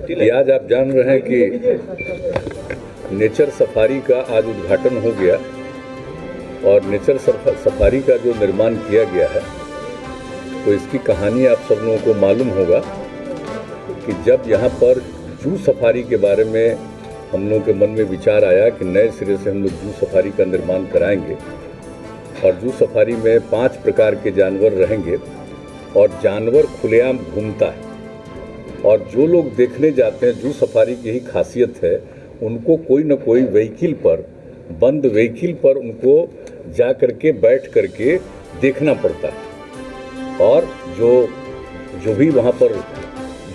कि आज आप जान रहे हैं कि नेचर सफारी का आज उद्घाटन हो गया और नेचर सफारी का जो निर्माण किया गया है, तो इसकी कहानी आप सब लोगों को मालूम होगा कि जब यहाँ पर जू सफारी के बारे में हम लोगों के मन में विचार आया कि नए सिरे से हम लोग जू सफारी का निर्माण कराएंगे और जू सफारी में 5 प्रकार के जानवर रहेंगे और जानवर खुलेआम घूमता है और जो लोग देखने जाते हैं, जू सफारी की ही खासियत है, उनको कोई न कोई व्हीकल पर, बंद व्हीकल पर उनको जा करके बैठ करके देखना पड़ता है और जो भी वहाँ पर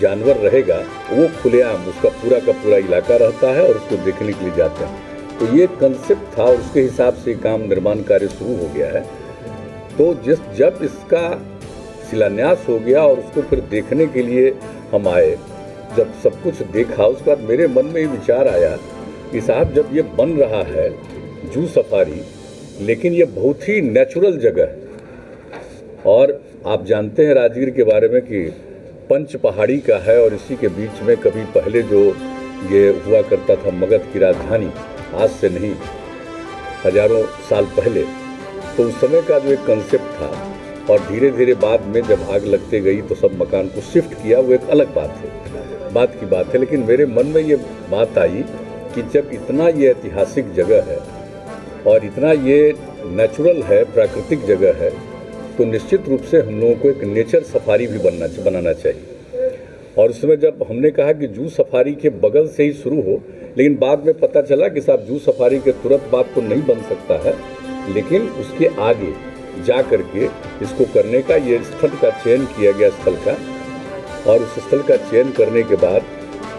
जानवर रहेगा वो खुलेआम उसका पूरा का पूरा इलाका रहता है और उसको देखने के लिए जाते हैं। तो ये कंसेप्ट था और उसके हिसाब से काम निर्माण कार्य शुरू हो गया है। तो जब इसका शिलान्यास हो गया और उसको फिर देखने के लिए हम आए, जब सब कुछ देखा उसके बाद मेरे मन में ये विचार आया कि साहब जब ये बन रहा है जू सफारी, लेकिन ये बहुत ही नेचुरल जगह है और आप जानते हैं राजगीर के बारे में कि पंच पहाड़ी का है और इसी के बीच में कभी पहले जो ये हुआ करता था मगध की राजधानी, आज से नहीं हजारों साल पहले, तो उस समय का जो एक कंसेप्ट था और धीरे धीरे बाद में जब आग लगते गई तो सब मकान को शिफ्ट किया, वो एक अलग बात है। लेकिन मेरे मन में ये बात आई कि जब इतना ये ऐतिहासिक जगह है और इतना ये नेचुरल है, प्राकृतिक जगह है, तो निश्चित रूप से हम लोगों को एक नेचर सफारी भी बनाना चाहिए। और उसमें जब हमने कहा कि जू सफारी के बगल से ही शुरू हो, लेकिन बाद में पता चला कि साहब जू सफारी के तुरंत बाद तो नहीं बन सकता है, लेकिन उसके आगे जा करके इसको करने का ये स्थल का चयन किया गया स्थल का, और उस स्थल का चयन करने के बाद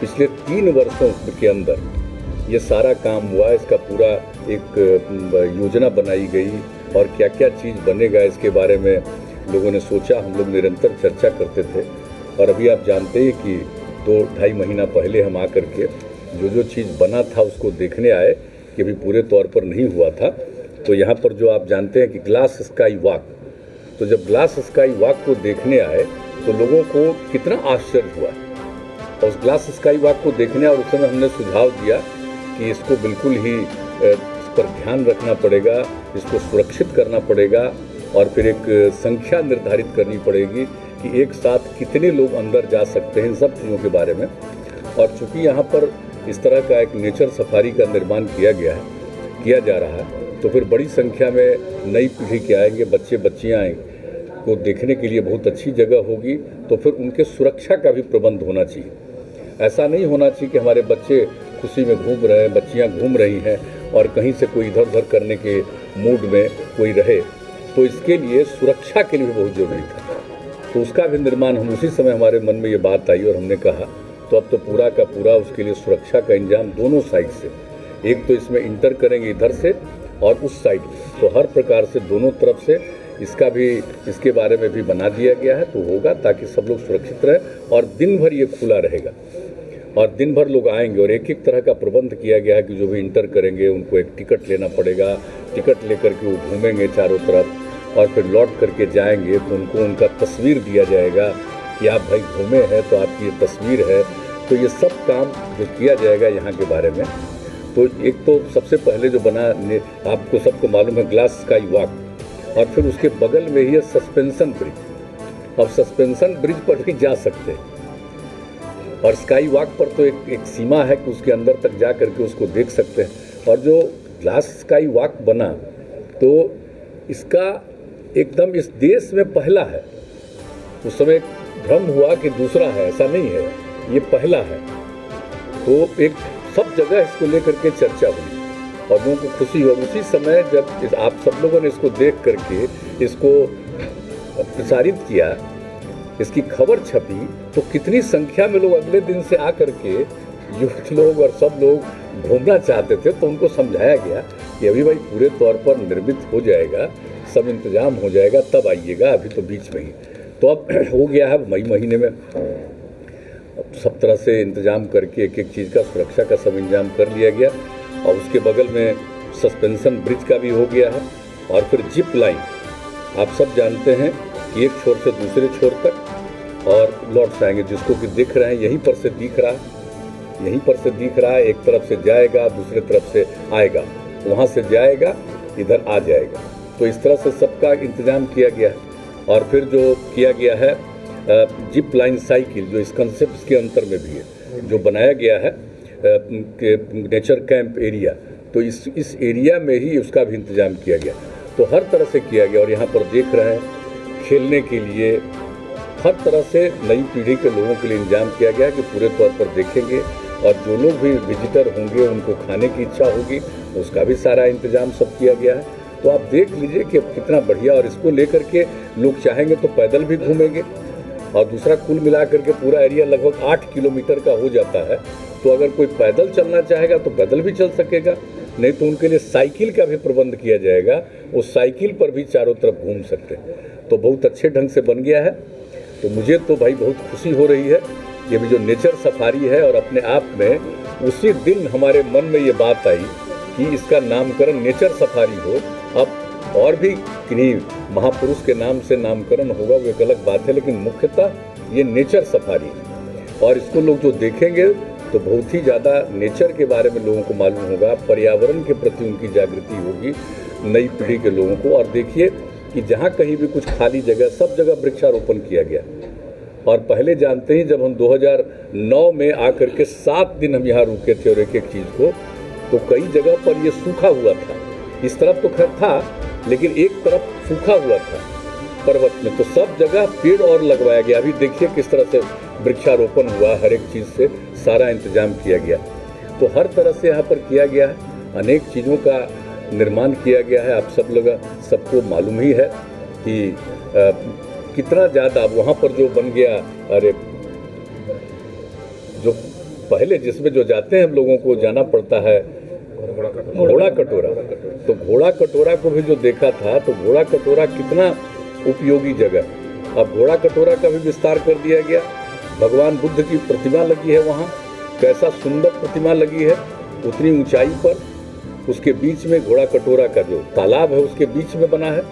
पिछले 3 वर्षों के अंदर ये सारा काम हुआ। इसका पूरा एक योजना बनाई गई और क्या क्या चीज़ बनेगा इसके बारे में लोगों ने सोचा, हम लोग निरंतर चर्चा करते थे। और अभी आप जानते हैं कि 2-2.5 महीना पहले हम आकर के जो चीज़ बना था उसको देखने आए कि अभी पूरे तौर पर नहीं हुआ था। तो यहाँ पर जो आप जानते हैं कि ग्लास स्काई वॉक, तो जब ग्लास स्काई वॉक को देखने आए तो लोगों को कितना आश्चर्य हुआ और उस ग्लास स्काई वॉक को देखने, और उस समय हमने सुझाव दिया कि इसको बिल्कुल ही इस पर ध्यान रखना पड़ेगा, इसको सुरक्षित करना पड़ेगा और फिर एक संख्या निर्धारित करनी पड़ेगी कि एक साथ कितने लोग अंदर जा सकते हैं, इन सब चीज़ों के बारे में। और चूँकि यहाँ पर इस तरह का एक नेचर सफारी का निर्माण किया जा रहा है, तो फिर बड़ी संख्या में नई पीढ़ी के आएंगे, बच्चे बच्चियाँ आएंगे, को देखने के लिए बहुत अच्छी जगह होगी। तो फिर उनके सुरक्षा का भी प्रबंध होना चाहिए। ऐसा नहीं होना चाहिए कि हमारे बच्चे खुशी में घूम रहे हैं, बच्चियाँ घूम रही हैं और कहीं से कोई इधर उधर करने के मूड में कोई रहे। तो इसके लिए सुरक्षा के लिए बहुत ज़रूरी था, तो उसका भी निर्माण हम उसी समय हमारे मन में ये बात आई और हमने कहा तो अब तो पूरा का पूरा उसके लिए सुरक्षा का इंतजाम दोनों साइड से, एक तो इसमें इंटर करेंगे इधर से और उस साइड, तो हर प्रकार से दोनों तरफ से इसके बारे में भी बना दिया गया है। तो होगा ताकि सब लोग सुरक्षित रहें और दिन भर ये खुला रहेगा और दिन भर लोग आएंगे और एक तरह का प्रबंध किया गया है कि जो भी इंटर करेंगे उनको एक टिकट लेना पड़ेगा। टिकट लेकर के वो घूमेंगे चारों तरफ और फिर लौट करके जाएंगे तो उनको उनका तस्वीर दिया जाएगा कि आप भाई घूमे हैं तो आपकी ये तस्वीर है। तो ये सब काम जो किया जाएगा यहाँ के बारे में, तो एक तो सबसे पहले जो बना, आपको सबको मालूम है, ग्लास स्काई वॉक, और फिर उसके बगल में ही है सस्पेंशन ब्रिज। अब सस्पेंशन ब्रिज पर भी जा सकते हैं और स्काई वॉक पर तो एक सीमा है कि उसके अंदर तक जा करके उसको देख सकते हैं। और जो ग्लास स्काई वॉक बना तो इसका एकदम इस देश में पहला है। उस समय भ्रम हुआ कि दूसरा है, ऐसा नहीं है, ये पहला है। तो एक सब जगह इसको लेकर के चर्चा हुई और लोगों को खुशी हुई। उसी समय जब आप सब लोगों ने इसको देख करके इसको प्रसारित किया, इसकी खबर छपी, तो कितनी संख्या में लोग अगले दिन से आकर के यूथ लोग और सब लोग घूमना चाहते थे। तो उनको समझाया गया कि अभी भाई पूरे तौर पर निर्मित हो जाएगा, सब इंतजाम हो जाएगा, तब आइएगा, अभी तो बीच में ही। तो अब हो गया है मई महीने में सब तरह से इंतजाम करके एक चीज़ का सुरक्षा का सब इंतजाम कर लिया गया और उसके बगल में सस्पेंशन ब्रिज का भी हो गया है। और फिर जिप लाइन, आप सब जानते हैं कि एक छोर से दूसरे छोर तक और लौट आएंगे, जिसको कि दिख रहे हैं, यहीं पर से दिख रहा है। यहीं पर से दिख रहा है, एक तरफ से जाएगा, दूसरे तरफ से आएगा, वहाँ से जाएगा, इधर आ जाएगा। तो इस तरह से सबका इंतजाम किया गया है। और फिर जो किया गया है जिप लाइन साइकिल, जो इस कंसेप्ट के अंतर में भी है, जो बनाया गया है नेचर कैंप एरिया, तो इस एरिया में ही उसका भी इंतजाम किया गया। तो हर तरह से किया गया। और यहाँ पर देख रहे हैं खेलने के लिए हर तरह से नई पीढ़ी के लोगों के लिए इंतजाम किया गया कि पूरे तौर पर देखेंगे, और जो लोग भी विजिटर होंगे उनको खाने की इच्छा होगी, उसका भी सारा इंतजाम सब किया गया है। तो आप देख लीजिए कि कितना बढ़िया। और इसको लेकर के लोग चाहेंगे तो पैदल भी घूमेंगे। और दूसरा, कुल मिलाकर के पूरा एरिया लगभग 8 किलोमीटर का हो जाता है। तो अगर कोई पैदल चलना चाहेगा तो पैदल भी चल सकेगा, नहीं तो उनके लिए साइकिल का भी प्रबंध किया जाएगा, वो साइकिल पर भी चारों तरफ घूम सकते हैं। तो बहुत अच्छे ढंग से बन गया है। तो मुझे तो भाई बहुत खुशी हो रही है। ये भी जो नेचर सफारी है, और अपने आप में उसी दिन हमारे मन में ये बात आई कि इसका नामकरण नेचर सफारी हो। अब और भी किन्हीं महापुरुष के नाम से नामकरण होगा वो एक अलग बात है, लेकिन मुख्यतः ये नेचर सफारी है। और इसको लोग जो देखेंगे तो बहुत ही ज़्यादा नेचर के बारे में लोगों को मालूम होगा, पर्यावरण के प्रति उनकी जागृति होगी नई पीढ़ी के लोगों को। और देखिए कि जहाँ कहीं भी कुछ खाली जगह, सब जगह वृक्षारोपण किया गया। और पहले जानते ही जब हम 2009 में आकर के 7 दिन हम यहाँ रुके थे और एक एक चीज़ को, तो कई जगह पर ये सूखा हुआ था। इस तरफ तो खैर था, लेकिन एक तरफ सूखा हुआ था पर्वत में, तो सब जगह पेड़ और लगवाया गया। अभी देखिए किस तरह से वृक्षारोपण हुआ, हर एक चीज़ से सारा इंतजाम किया गया। तो हर तरह से यहाँ पर किया गया है, अनेक चीज़ों का निर्माण किया गया है। आप सब लोग सबको मालूम ही है कि कितना ज़्यादा वहाँ पर जो बन गया, अरे जो पहले जिसमें जो जाते हैं हम लोगों को जाना पड़ता है घोड़ा कटोरा, तो घोड़ा कटोरा को भी जो देखा था, तो घोड़ा कटोरा कितना उपयोगी जगह। अब घोड़ा कटोरा का भी विस्तार कर दिया गया। भगवान बुद्ध की प्रतिमा लगी है वहाँ, कैसा सुंदर प्रतिमा लगी है, उतनी ऊंचाई पर। उसके बीच में घोड़ा कटोरा का जो तालाब है उसके बीच में बना है,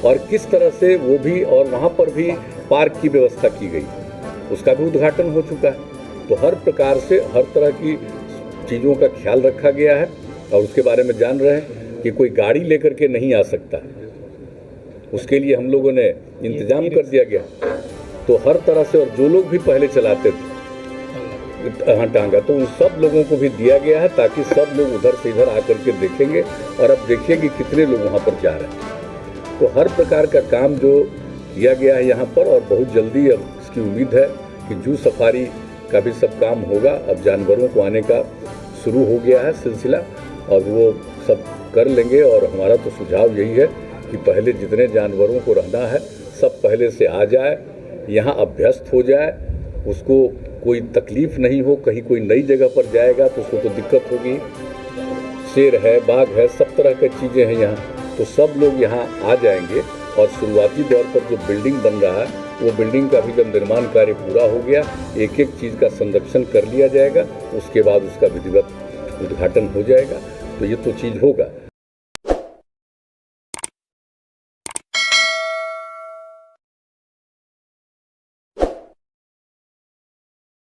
और किस तरह से वो भी, और वहाँ पर भी पार्क की व्यवस्था की गई, उसका भी उद्घाटन हो चुका है। तो हर प्रकार से हर तरह की चीज़ों का ख्याल रखा गया है। और उसके बारे में जान रहे हैं कि कोई गाड़ी लेकर के नहीं आ सकता, उसके लिए हम लोगों ने इंतजाम कर दिया गया। तो हर तरह से, और जो लोग भी पहले चलाते थे हाँ टांगा, तो उन सब लोगों को भी दिया गया है, ताकि सब लोग उधर से इधर आकर के देखेंगे। और अब देखिए कि कितने लोग वहाँ पर जा रहे हैं। तो हर प्रकार का काम जो किया गया है यहाँ पर, और बहुत जल्दी अब इसकी उम्मीद है कि जू सफारी का भी सब काम होगा। अब जानवरों को आने का शुरू हो गया है सिलसिला, और वो सब कर लेंगे। और हमारा तो सुझाव यही है कि पहले जितने जानवरों को रहना है सब पहले से आ जाए, यहाँ अभ्यस्त हो जाए, उसको कोई तकलीफ नहीं हो। कहीं कोई नई जगह पर जाएगा तो उसको तो दिक्कत होगी। शेर है, बाघ है, सब तरह की चीज़ें हैं यहाँ, तो सब लोग यहाँ आ जाएंगे। और शुरुआती दौर पर जो बिल्डिंग बन रहा है, वो बिल्डिंग का भी जब निर्माण कार्य पूरा हो गया, एक एक चीज़ का संरक्षण कर लिया जाएगा, उसके बाद उसका विधिवत उद्घाटन हो जाएगा। तो ये तो चीज़ होगा।